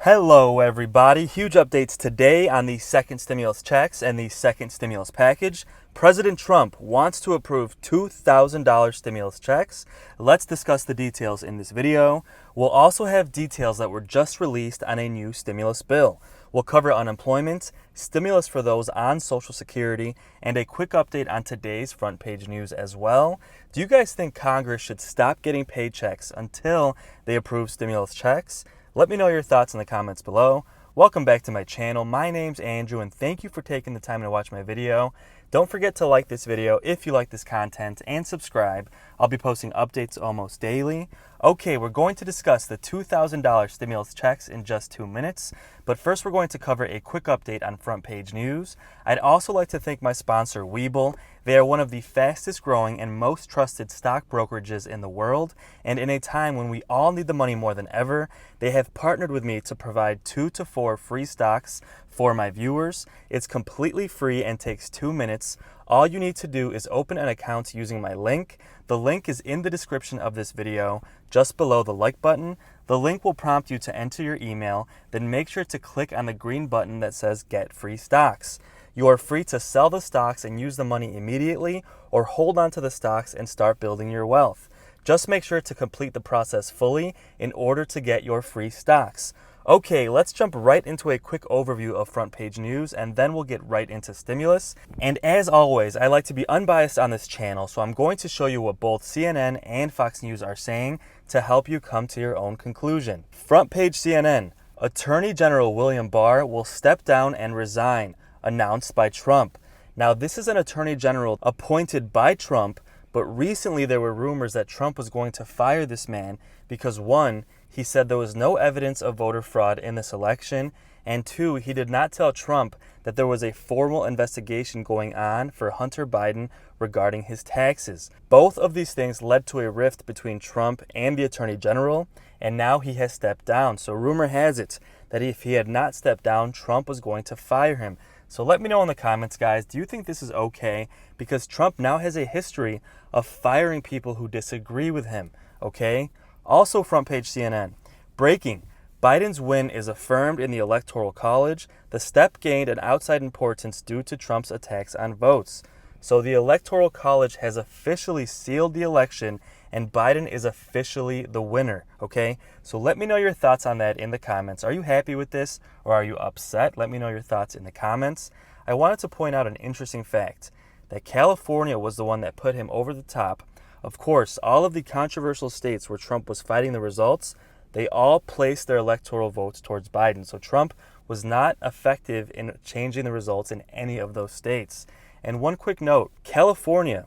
Hello, everybody. Huge updates today on the second stimulus checks and the second stimulus package. President Trump wants to approve $2,000 stimulus checks. Let's discuss the details in this video. We'll also have details that were just released on a new stimulus bill. We'll cover unemployment, stimulus for those on Social Security, and a quick update on today's front page news as well. Do you guys think Congress should stop getting paychecks until they approve stimulus checks? Let me know your thoughts in the comments below. Welcome back to my channel. My name's Andrew, and thank you for taking the time to watch my video. Don't forget to like this video if you like this content and subscribe. I'll be posting updates almost daily. Okay, we're going to discuss the $2,000 stimulus checks in just 2 minutes, but first we're going to cover a quick update on front page news. I'd also like to thank my sponsor, Webull. They are one of the fastest growing and most trusted stock brokerages in the world, and in a time when we all need the money more than ever, they have partnered with me to provide 2 to 4 free stocks for my viewers. It's completely free and takes 2 minutes. All you need to do is open an account using my link. The link is in the description of this video, just below the like button. The link will prompt you to enter your email, then make sure to click on the green button that says Get Free Stocks. You are free to sell the stocks and use the money immediately, or hold on to the stocks and start building your wealth. Just make sure to complete the process fully in order to get your free stocks. Okay, let's jump right into a quick overview of front page news, and then we'll get right into stimulus. And as always, I like to be unbiased on this channel, so I'm going to show you what both CNN and Fox News are saying to help you come to your own conclusion. Front page CNN, Attorney General William Barr will step down and resign, announced by Trump. Now, this is an Attorney General appointed by Trump, but recently there were rumors that Trump was going to fire this man because, one, he said there was no evidence of voter fraud in this election, and two, he did not tell Trump that there was a formal investigation going on for Hunter Biden regarding his taxes. Both of these things led to a rift between Trump and the Attorney General, and now he has stepped down. So rumor has it that if he had not stepped down, Trump was going to fire him. So let me know in the comments, guys, do you think this is okay? Because Trump now has a history of firing people who disagree with him, okay? Also, front page CNN, breaking, Biden's win is affirmed in the Electoral College. The step gained an outside importance due to Trump's attacks on votes. So the Electoral College has officially sealed the election, and Biden is officially the winner, okay? So let me know your thoughts on that in the comments. Are you happy with this, or are you upset? Let me know your thoughts in the comments. I wanted to point out an interesting fact, that California was the one that put him over the top. Of course, all of the controversial states where Trump was fighting the results, they all placed their electoral votes towards Biden. So Trump was not effective in changing the results in any of those states. And one quick note, California,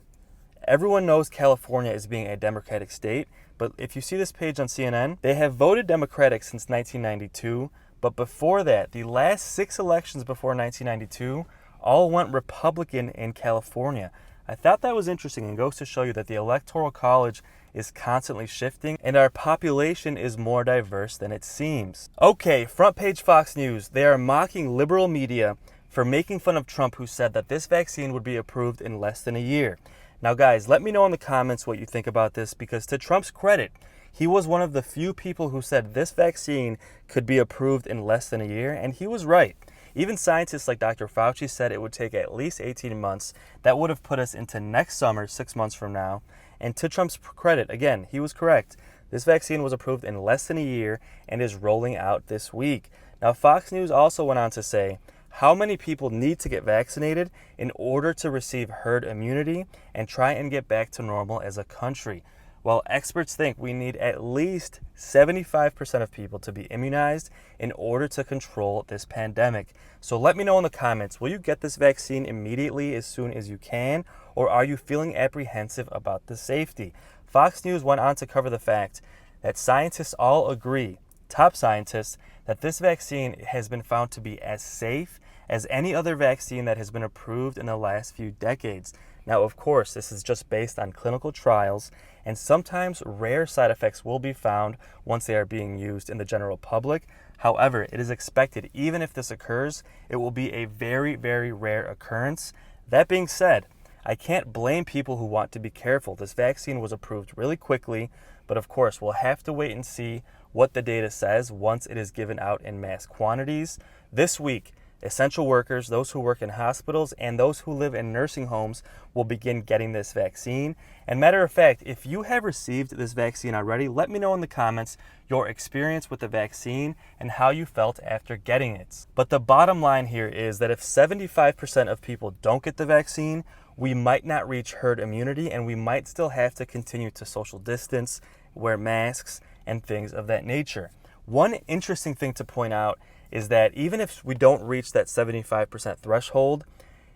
everyone knows California is being a Democratic state, but if you see this page on CNN, they have voted Democratic since 1992, but before that, the last 6 elections before 1992 all went Republican in California. I thought that was interesting and goes to show you that the Electoral College is constantly shifting and our population is more diverse than it seems. Okay, front page Fox News. They are mocking liberal media for making fun of Trump, who said that this vaccine would be approved in less than a year. Now, guys, let me know in the comments what you think about this, because to Trump's credit, he was one of the few people who said this vaccine could be approved in less than a year, and he was right. Even scientists like Dr. Fauci said it would take at least 18 months. That would have put us into next summer, 6 months from now. And to Trump's credit, again, he was correct. This vaccine was approved in less than a year and is rolling out this week. Now, Fox News also went on to say how many people need to get vaccinated in order to receive herd immunity and try and get back to normal as a country. Well, experts think we need at least 75% of people to be immunized in order to control this pandemic. So let me know in the comments, will you get this vaccine immediately as soon as you can, or are you feeling apprehensive about the safety? Fox News went on to cover the fact that scientists all agree, top scientists, that this vaccine has been found to be as safe as any other vaccine that has been approved in the last few decades. Now, of course, this is just based on clinical trials, and sometimes rare side effects will be found once they are being used in the general public. However, it is expected, even if this occurs, it will be a very, very rare occurrence. That being said, I can't blame people who want to be careful. This vaccine was approved really quickly, but of course, we'll have to wait and see what the data says once it is given out in mass quantities. This week, essential workers, those who work in hospitals, and those who live in nursing homes will begin getting this vaccine. And matter of fact, if you have received this vaccine already, let me know in the comments your experience with the vaccine and how you felt after getting it. But the bottom line here is that if 75% of people don't get the vaccine, we might not reach herd immunity, and we might still have to continue to social distance, wear masks, and things of that nature. One interesting thing to point out is that even if we don't reach that 75% threshold,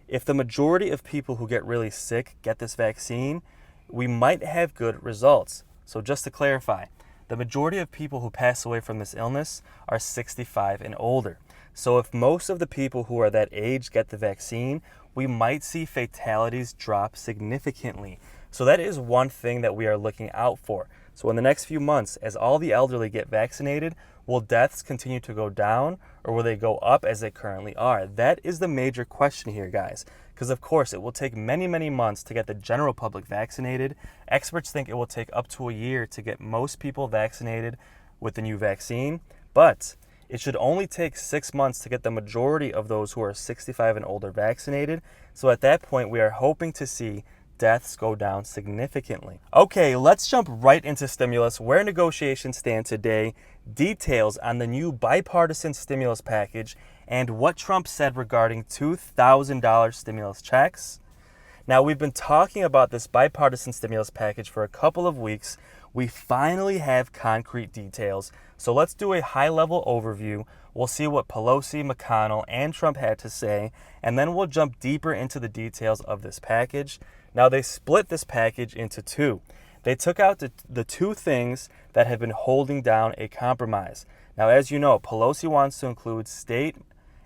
if the majority of people who get really sick get this vaccine, we might have good results. So just to clarify, the majority of people who pass away from this illness are 65 and older. So if most of the people who are that age get the vaccine, we might see fatalities drop significantly. So that is one thing that we are looking out for. So in the next few months, as all the elderly get vaccinated, will deaths continue to go down, or will they go up as they currently are? That is the major question here, guys. Because of course, it will take many, many months to get the general public vaccinated. Experts think it will take up to a year to get most people vaccinated with the new vaccine. But it should only take 6 months to get the majority of those who are 65 and older vaccinated. So at that point, we are hoping to see deaths go down significantly. Okay, let's jump right into stimulus, where negotiations stand today, details on the new bipartisan stimulus package, and what Trump said regarding $2,000 stimulus checks. Now, we've been talking about this bipartisan stimulus package for a couple of weeks. We finally have concrete details. So let's do a high-level overview. We'll see what Pelosi, McConnell, and Trump had to say, and then we'll jump deeper into the details of this package. Now, they split this package into two. They took out the two things that have been holding down a compromise. Now, as you know, Pelosi wants to include state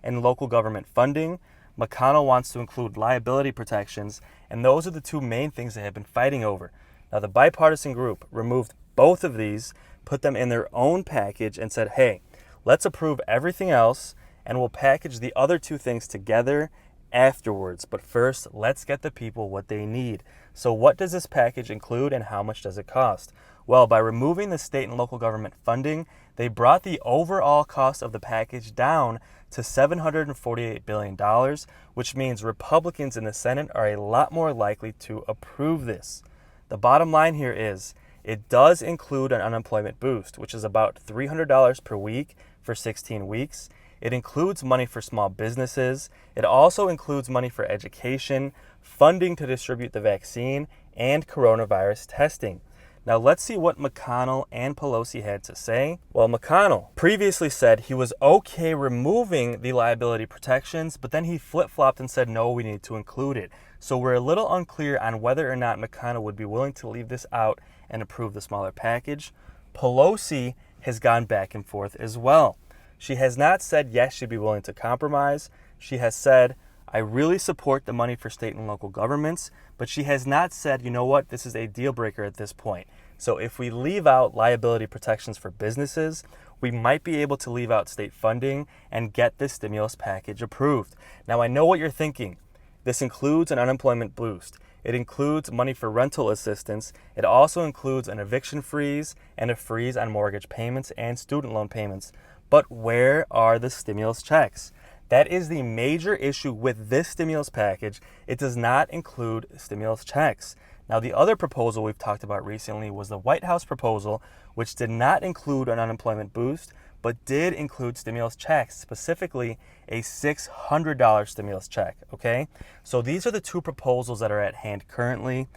and local government funding. McConnell wants to include liability protections, and those are the two main things they have been fighting over. Now, the bipartisan group removed both of these, put them in their own package, and said, hey, let's approve everything else, and we'll package the other two things together afterwards. But first, let's get the people what they need. So what does this package include, and how much does it cost? Well, by removing the state and local government funding, they brought the overall cost of the package down to $748 billion, which means Republicans in the Senate are a lot more likely to approve this. The bottom line here is, it does include an unemployment boost, which is about $300 per week for 16 weeks. It includes money for small businesses. It also includes money for education, funding to distribute the vaccine, and coronavirus testing. Now let's see what McConnell and Pelosi had to say. Well, McConnell previously said he was okay removing the liability protections, but then he flip-flopped and said, no, we need to include it. So we're a little unclear on whether or not McConnell would be willing to leave this out and approve the smaller package. Pelosi has gone back and forth as well. She has not said yes, she'd be willing to compromise. She has said, I really support the money for state and local governments, but she has not said, you know what, this is a deal breaker at this point. So if we leave out liability protections for businesses, we might be able to leave out state funding and get this stimulus package approved. Now, I know what you're thinking. This includes an unemployment boost. It includes money for rental assistance. It also includes an eviction freeze and a freeze on mortgage payments and student loan payments. But where are the stimulus checks? That is the major issue with this stimulus package. It does not include stimulus checks. Now, the other proposal we've talked about recently was the White House proposal, which did not include an unemployment boost, but did include stimulus checks, specifically a $600 stimulus check, okay? So these are the two proposals that are at hand currently.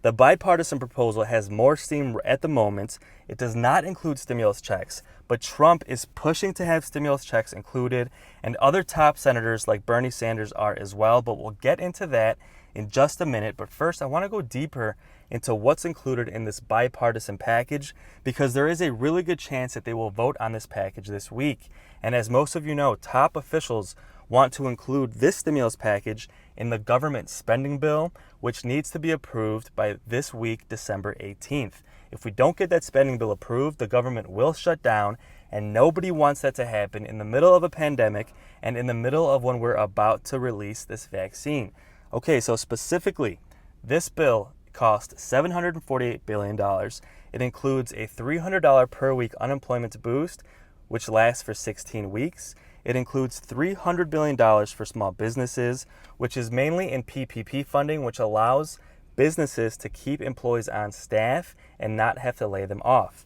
The bipartisan proposal has more steam at the moment. It does not include stimulus checks, but Trump is pushing to have stimulus checks included, and other top senators like Bernie Sanders are as well, but we'll get into that in just a minute. But first, I want to go deeper into what's included in this bipartisan package, because there is a really good chance that they will vote on this package this week. And as most of you know, top officials want to include this stimulus package in the government spending bill, which needs to be approved by this week, December 18th. If we don't get that spending bill approved, the government will shut down, and nobody wants that to happen in the middle of a pandemic and in the middle of when we're about to release this vaccine. Okay, so specifically, this bill cost $748 billion. It includes a $300 per week unemployment boost, which lasts for 16 weeks. It includes $300 billion for small businesses, which is mainly in PPP funding, which allows businesses to keep employees on staff and not have to lay them off.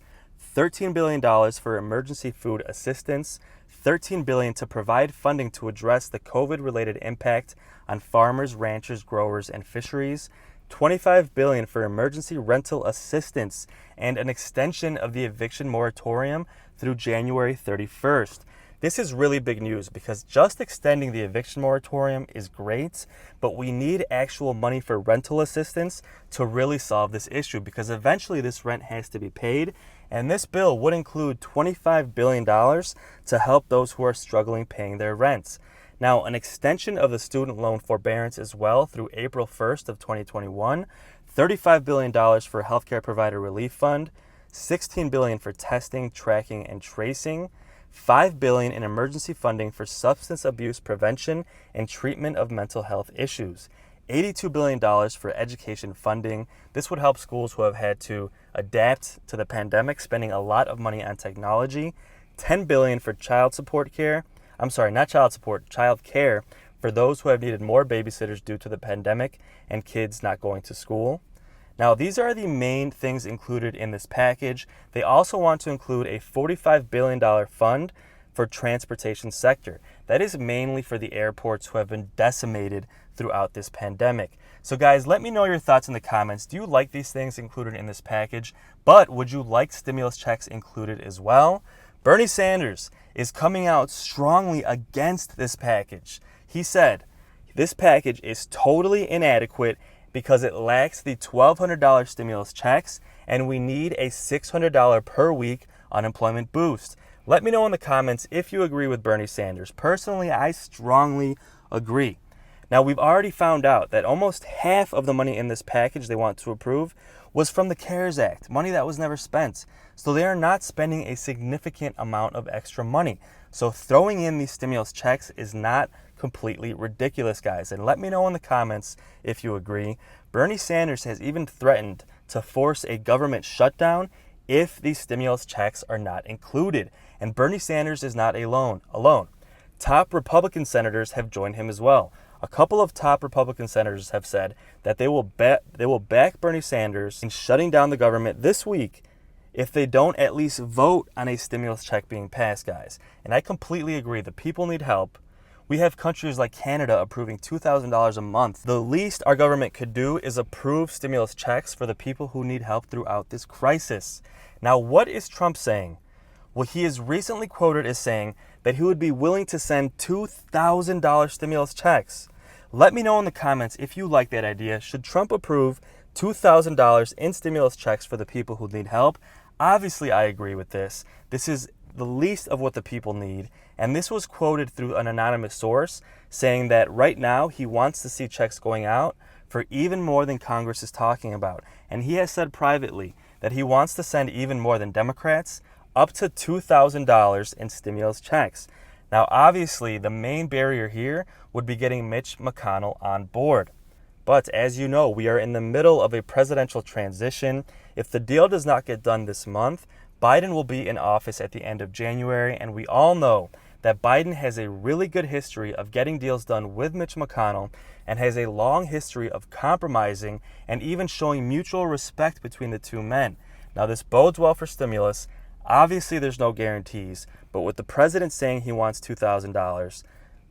$13 billion for emergency food assistance, $13 billion to provide funding to address the COVID-related impact on farmers, ranchers, growers, and fisheries, $25 billion for emergency rental assistance, and an extension of the eviction moratorium through January 31st. This is really big news because just extending the eviction moratorium is great, but we need actual money for rental assistance to really solve this issue because eventually this rent has to be paid, and this bill would include $25 billion to help those who are struggling paying their rents. Now, an extension of the student loan forbearance as well through April 1st of 2021, $35 billion for Healthcare Provider Relief Fund, $16 billion for testing, tracking, and tracing, $5 billion in emergency funding for substance abuse prevention and treatment of mental health issues, $82 billion for education funding. This would help schools who have had to adapt to the pandemic, spending a lot of money on technology, $10 billion for child care for those who have needed more babysitters due to the pandemic and kids not going to school. Now, these are the main things included in this package. They also want to include a $45 billion fund for transportation sector. That is mainly for the airports who have been decimated throughout this pandemic. So guys, let me know your thoughts in the comments. Do you like these things included in this package? But would you like stimulus checks included as well? Bernie Sanders is coming out strongly against this package. He said, this package is totally inadequate because it lacks the $1,200 stimulus checks, and we need a $600 per week unemployment boost. Let me know in the comments if you agree with Bernie Sanders. Personally, I strongly agree. Now, we've already found out that almost half of the money in this package they want to approve was from the CARES Act, money that was never spent. So they are not spending a significant amount of extra money. So throwing in these stimulus checks is not completely ridiculous, guys. And let me know in the comments if you agree. Bernie Sanders has even threatened to force a government shutdown if these stimulus checks are not included. And Bernie Sanders is not alone. Top Republican senators have joined him as well. A couple of top Republican senators have said that they will back Bernie Sanders in shutting down the government this week if they don't at least vote on a stimulus check being passed, guys. And I completely agree. The people need help. We have countries like Canada approving $2,000 a month. The least our government could do is approve stimulus checks for the people who need help throughout this crisis. Now, what is Trump saying? Well, he is recently quoted as saying that he would be willing to send $2,000 stimulus checks. Let me know in the comments if you like that idea. Should Trump approve $2,000 in stimulus checks for the people who need help? Obviously, I agree with this. This is the least of what the people need. And this was quoted through an anonymous source saying that right now he wants to see checks going out for even more than Congress is talking about. And he has said privately that he wants to send even more than Democrats, up to $2,000 in stimulus checks. Now, obviously, the main barrier here would be getting Mitch McConnell on board. But as you know, we are in the middle of a presidential transition. If the deal does not get done this month, Biden will be in office at the end of January, and we all know that Biden has a really good history of getting deals done with Mitch McConnell and has a long history of compromising and even showing mutual respect between the two men. Now, this bodes well for stimulus. Obviously, there's no guarantees, but with the president saying he wants $2,000,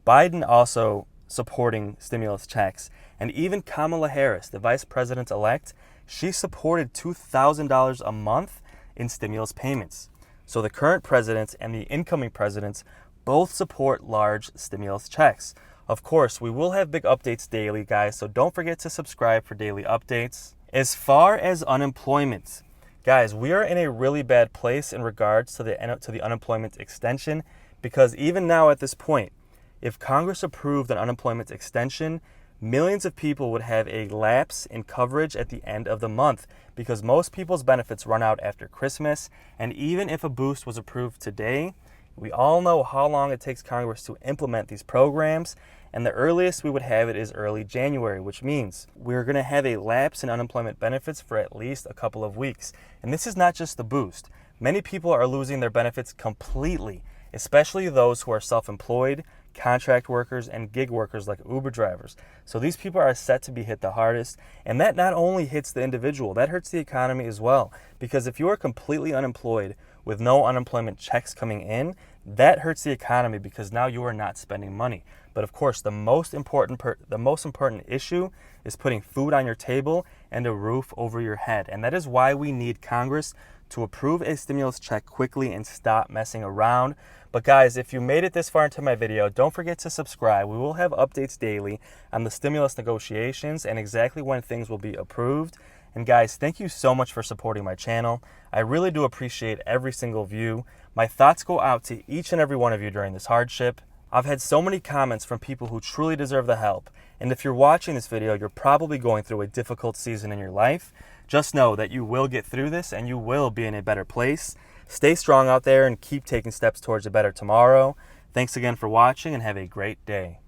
Biden also supporting stimulus checks, and even Kamala Harris, the vice president-elect, she supported $2,000 a month in stimulus payments. So the current president and the incoming presidents both support large stimulus checks. Of course, we will have big updates daily, guys, so don't forget to subscribe for daily updates. As far as unemployment, guys, we are in a really bad place in regards to the unemployment extension, because even now at this point, if Congress approved an unemployment extension, millions of people would have a lapse in coverage at the end of the month because most people's benefits run out after Christmas. And even if a boost was approved today, We all know how long it takes Congress to implement these programs, and the earliest we would have it is early January, which means we're going to have a lapse in unemployment benefits for at least a couple of weeks. And this is not just the boost. Many people are losing their benefits completely, especially those who are self-employed, contract workers, and gig workers like Uber drivers. So these people are set to be hit the hardest, and that not only hits the individual, that hurts the economy as well. Because if you are completely unemployed with no unemployment checks coming in, that hurts the economy because now you are not spending money. But of course, the most important issue is putting food on your table and a roof over your head. And that is why we need Congress to approve a stimulus check quickly and stop messing around. But guys, if you made it this far into my video, don't forget to subscribe. We will have updates daily on the stimulus negotiations and exactly when things will be approved. And guys, thank you so much for supporting my channel. I really do appreciate every single view. My thoughts go out to each and every one of you during this hardship. I've had so many comments from people who truly deserve the help. And if you're watching this video, you're probably going through a difficult season in your life. Just know that you will get through this and you will be in a better place. Stay strong out there and keep taking steps towards a better tomorrow. Thanks again for watching and have a great day.